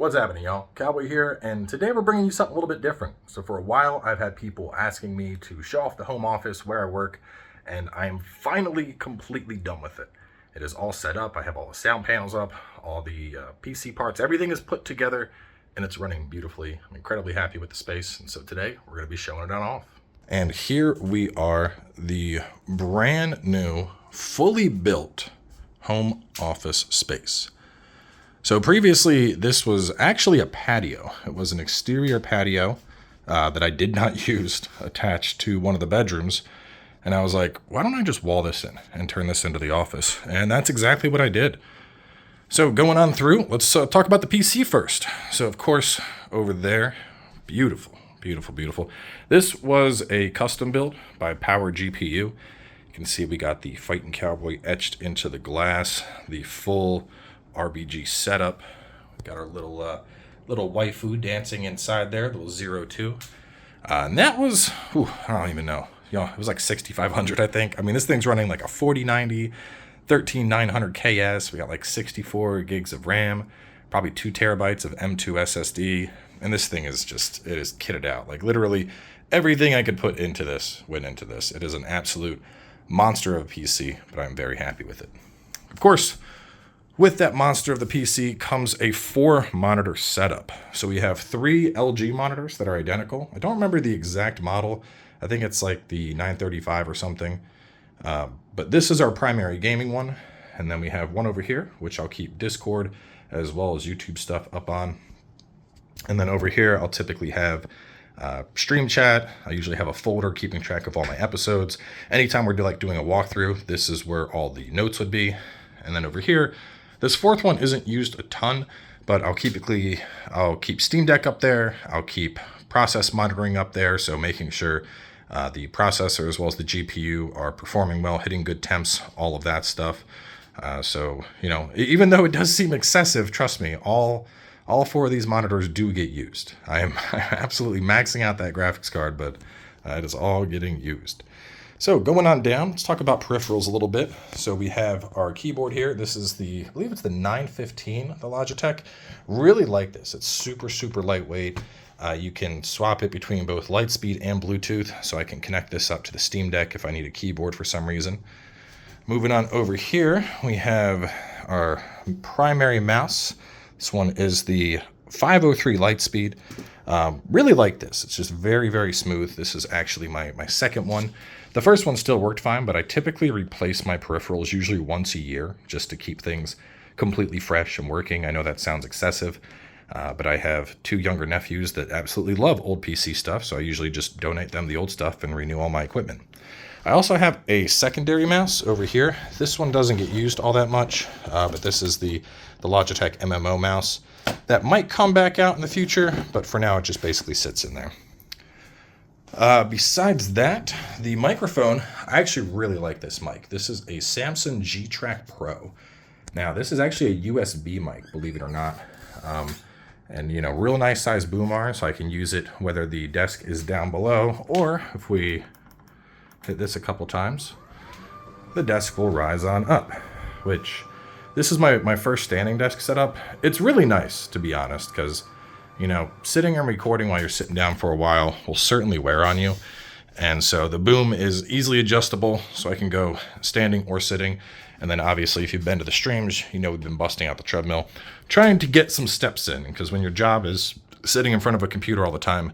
What's happening, y'all? Cowboy here, and today we're bringing you something a little bit different. So for a while, I've had people asking me to show off the home office where I work, and I am finally completely done with it. It is all set up. I have all the sound panels up, all the PC parts, everything is put together, and it's running beautifully. I'm incredibly happy with the space, and so today we're going to be showing it on off. And here we are, the brand new, fully built home office space. So previously, this was actually a patio. It was an exterior patio that I did not use attached to one of the bedrooms. And I was like, why don't I just wall this in and turn this into the office? And that's exactly what I did. So going on through, let's talk about the PC first. So of course, over there, beautiful, beautiful, beautiful. This was a custom build by Power GPU. You can see we got the FightinCowboy etched into the glass, the full RBG setup. We've got our little waifu dancing inside there, little 02. And that was, I don't even know. It was like 6,500, I think. I mean, this thing's running like a 4090, 13900 KS. We got like 64 gigs of RAM, probably 2 terabytes of M2 SSD. And this thing is just, it is kitted out. Like literally everything I could put into this went into this. It is an absolute monster of a PC, but I'm very happy with it. Of course, with that monster of the PC comes a 4-monitor setup. So we have 3 LG monitors that are identical. I don't remember the exact model. I think it's like the 935 or something. But this is our primary gaming one. And then we have one over here, which I'll keep Discord as well as YouTube stuff up on. And then over here, I'll typically have stream chat. I usually have a folder keeping track of all my episodes. Anytime we're doing a walkthrough, this is where all the notes would be. And then over here, this 4th one isn't used a ton, but I'll keep Steam Deck up there. I'll keep process monitoring up there, so making sure the processor as well as the GPU are performing well, hitting good temps, all of that stuff. So, even though it does seem excessive, trust me, all 4 of these monitors do get used. I'm absolutely maxing out that graphics card, but it is all getting used. So going on down, let's talk about peripherals a little bit. So we have our keyboard here. This is I believe it's the 915, the Logitech. Really like this. It's super, super lightweight. You can swap it between both Lightspeed and Bluetooth, so I can connect this up to the Steam Deck if I need a keyboard for some reason. Moving on over here, we have our primary mouse. This one is the 503 Lightspeed. Really like this. It's just very, very smooth. This is actually my second one. The first one still worked fine, but I typically replace my peripherals usually once a year just to keep things completely fresh and working. I know that sounds excessive, but I have 2 younger nephews that absolutely love old PC stuff, so I usually just donate them the old stuff and renew all my equipment. I also have a secondary mouse over here. This one doesn't get used all that much, but this is the Logitech MMO mouse. That might come back out in the future, but for now it just basically sits in there. Besides that, the microphone, I actually really like this mic. This is a Samson G-Track Pro. Now, this is actually a USB mic, believe it or not. And, real nice size boom arm, so I can use it whether the desk is down below, or if we hit this a couple times, the desk will rise on up, which this is my first standing desk setup. It's really nice, to be honest, because sitting and recording while you're sitting down for a while will certainly wear on you. And so the boom is easily adjustable, so I can go standing or sitting. And then obviously, if you've been to the streams, we've been busting out the treadmill, trying to get some steps in, because when your job is sitting in front of a computer all the time,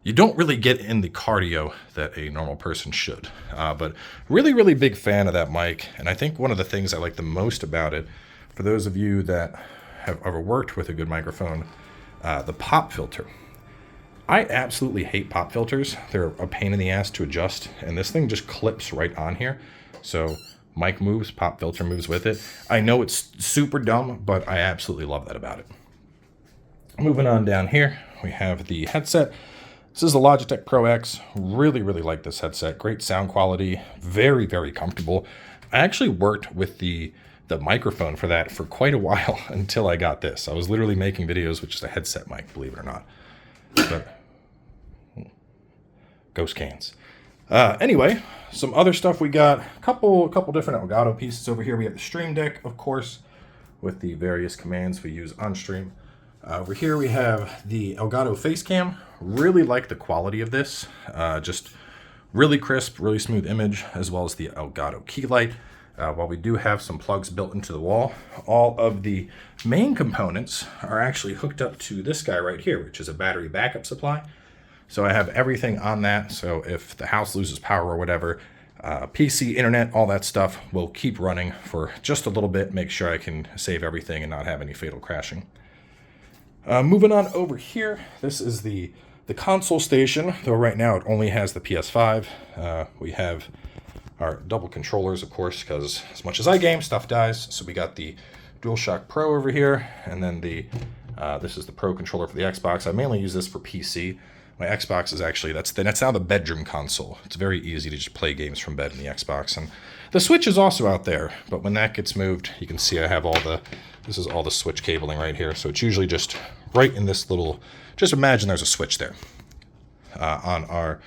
you don't really get in the cardio that a normal person should. But really, really big fan of that mic. And I think one of the things I like the most about it, for those of you that have ever worked with a good microphone, the pop filter. I absolutely hate pop filters. They're a pain in the ass to adjust, and this thing just clips right on here. So mic moves, pop filter moves with it. I know it's super dumb, but I absolutely love that about it. Moving on down here, we have the headset. This is the Logitech Pro X. Really, really like this headset. Great sound quality, very, very comfortable. I actually worked with the microphone for that for quite a while until I got this. I was literally making videos with just a headset mic, believe it or not. But, ghost cans. Anyway, some other stuff we got. A couple different Elgato pieces over here. We have the Stream Deck, of course, with the various commands we use on stream. Over here we have the Elgato face cam. Really like the quality of this. Just really crisp, really smooth image, as well as the Elgato key light. While we do have some plugs built into the wall, all of the main components are actually hooked up to this guy right here, which is a battery backup supply. So I have everything on that. So if the house loses power or whatever, PC, internet, all that stuff will keep running for just a little bit. Make sure I can save everything and not have any fatal crashing. Moving on over here, this is the console station, though right now it only has the PS5. We have our double controllers, of course, because as much as I game, stuff dies. So we got the DualShock Pro over here, and then this is the Pro controller for the Xbox. I mainly use this for PC. My Xbox is actually, that's now the bedroom console. It's very easy to just play games from bed in the Xbox. And the Switch is also out there, but when that gets moved, you can see I have this is all the Switch cabling right here. So it's usually just right in this little, just imagine there's a Switch there. On our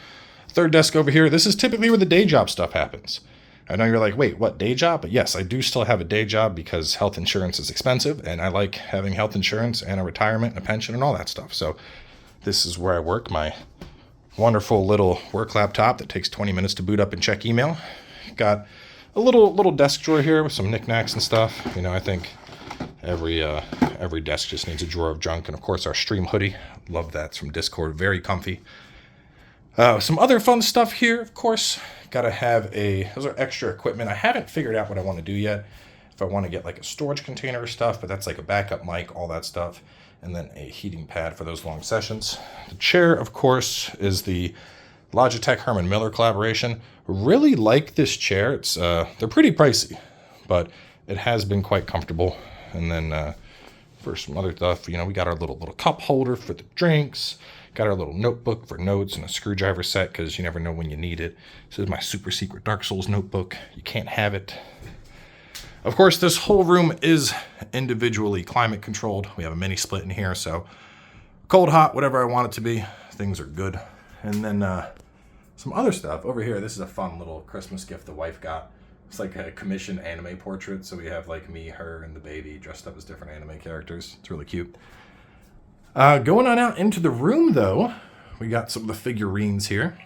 third desk over here, this is typically where the day job stuff happens. I know you're like, wait, what, day job? But yes, I do still have a day job because health insurance is expensive, and I like having health insurance and a retirement and a pension and all that stuff. So this is where I work, my wonderful little work laptop that takes 20 minutes to boot up and check email. Got a little desk drawer here with some knickknacks and stuff. You know, I think every desk just needs a drawer of junk. And of course, our Stream hoodie. Love that. It's from Discord. Very comfy. Some other fun stuff here, of course. Gotta have those are extra equipment. I haven't figured out what I want to do yet. If I want to get like a storage container or stuff, but that's like a backup mic, all that stuff. And then a heating pad for those long sessions. The chair, of course, is the Logitech Herman Miller collaboration. Really like this chair. It's they're pretty pricey, but it has been quite comfortable. And then for some other stuff, you know, we got our little cup holder for the drinks. Got our little notebook for notes and a screwdriver set because you never know when you need it. This is my super secret Dark Souls notebook. You can't have it. Of course, this whole room is individually climate controlled. We have a mini split in here, so cold, hot, whatever I want it to be, things are good. And then some other stuff over here. This is a fun little Christmas gift the wife got. It's like a commissioned anime portrait. So we have like me, her, and the baby dressed up as different anime characters. It's really cute. Going on out into the room, though, we got some of the figurines here.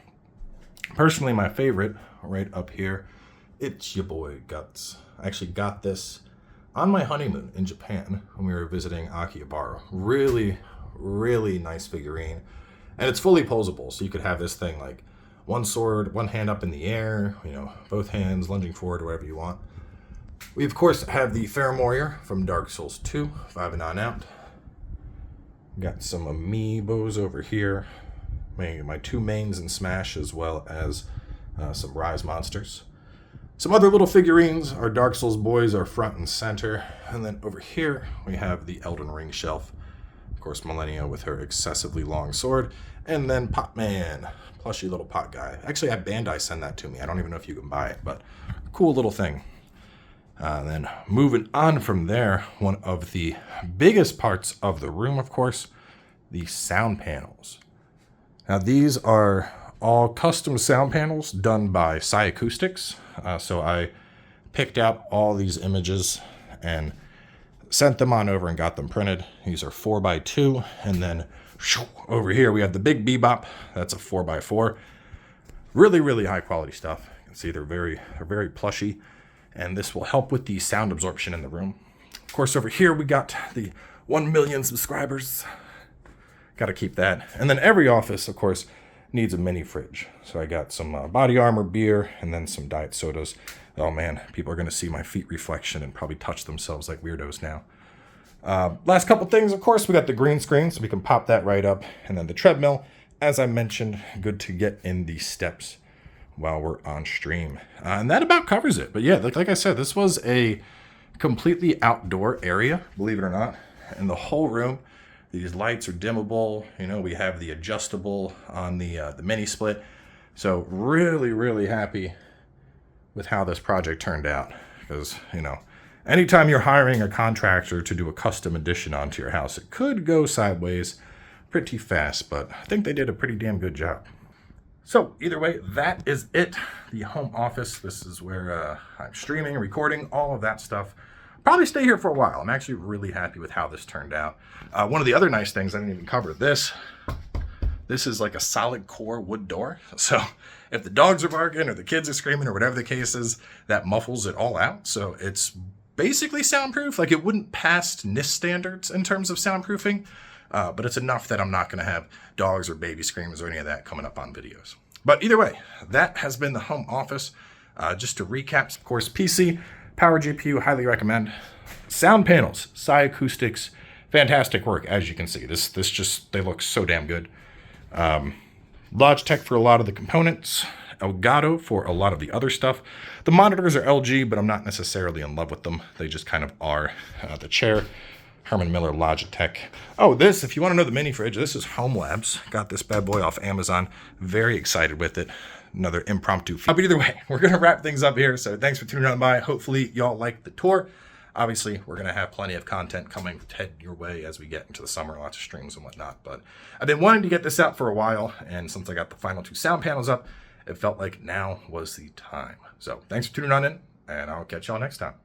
Personally, my favorite, right up here, it's your boy Guts. I actually got this on my honeymoon in Japan when we were visiting Akihabara. Really, really nice figurine. And it's fully posable, so you could have this thing like one sword, one hand up in the air, you know, both hands lunging forward, whatever you want. We, of course, have the Farum Warrior from Dark Souls 2, 5 and on out. Got some amiibos over here. My two mains in Smash, as well as some Rise monsters. Some other little figurines. Our Dark Souls boys are front and center. And then over here, we have the Elden Ring shelf. Of course, Millennia with her excessively long sword. And then Potman, plushy little pot guy. Actually, I had Bandai send that to me. I don't even know if you can buy it, but cool little thing. Then moving on from there, one of the biggest parts of the room, of course, the sound panels. Now, these are all custom sound panels done by Acoustics. So I picked out all these images and sent them on over and got them printed. These are 4x2. And then over here, we have the big Bebop. That's a 4x4. Really, really high quality stuff. You can see they're very plushy. And this will help with the sound absorption in the room. Of course, over here, we got the 1 million subscribers. Got to keep that. And then every office, of course, needs a mini fridge. So I got some body armor, beer, and then some diet sodas. Oh man, people are going to see my feet reflection and probably touch themselves like weirdos now. Last couple things, of course, we got the green screen, so we can pop that right up. And then the treadmill, as I mentioned, good to get in the steps while we're on stream. And that about covers it. But yeah, like I said, this was a completely outdoor area, believe it or not. And the whole room, these lights are dimmable. You know, we have the adjustable on the mini split. So really, really happy with how this project turned out. Because, you know, anytime you're hiring a contractor to do a custom addition onto your house, it could go sideways pretty fast. But I think they did a pretty damn good job. So either way, that is it. The home office. This is where I'm streaming, recording, all of that stuff. probably stay here for a while. I'm actually really happy with how this turned out. One of the other nice things, I didn't even cover this. This is like a solid core wood door. So if the dogs are barking or the kids are screaming or whatever the case is, that muffles it all out. So it's basically soundproof. Like, it wouldn't pass NIST standards in terms of soundproofing, but it's enough that I'm not going to have dogs or baby screams or any of that coming up on videos. But either way, that has been the home office. Just to recap, of course, PC, power GPU, highly recommend. Sound panels, acoustics, fantastic work, as you can see. They look so damn good. Logitech for a lot of the components, Elgato for a lot of the other stuff. The monitors are LG, but I'm not necessarily in love with them. They just kind of are. The chair, Herman Miller Logitech. Oh, this, if you want to know the mini fridge, this is Home Labs. Got this bad boy off Amazon. Very excited with it. Another impromptu. But either way, we're going to wrap things up here. So thanks for tuning on by. Hopefully y'all liked the tour. Obviously, we're going to have plenty of content coming head your way as we get into the summer, lots of streams and whatnot. But I've been wanting to get this out for a while, and since I got the final 2 sound panels up, it felt like now was the time. So thanks for tuning on in, and I'll catch y'all next time.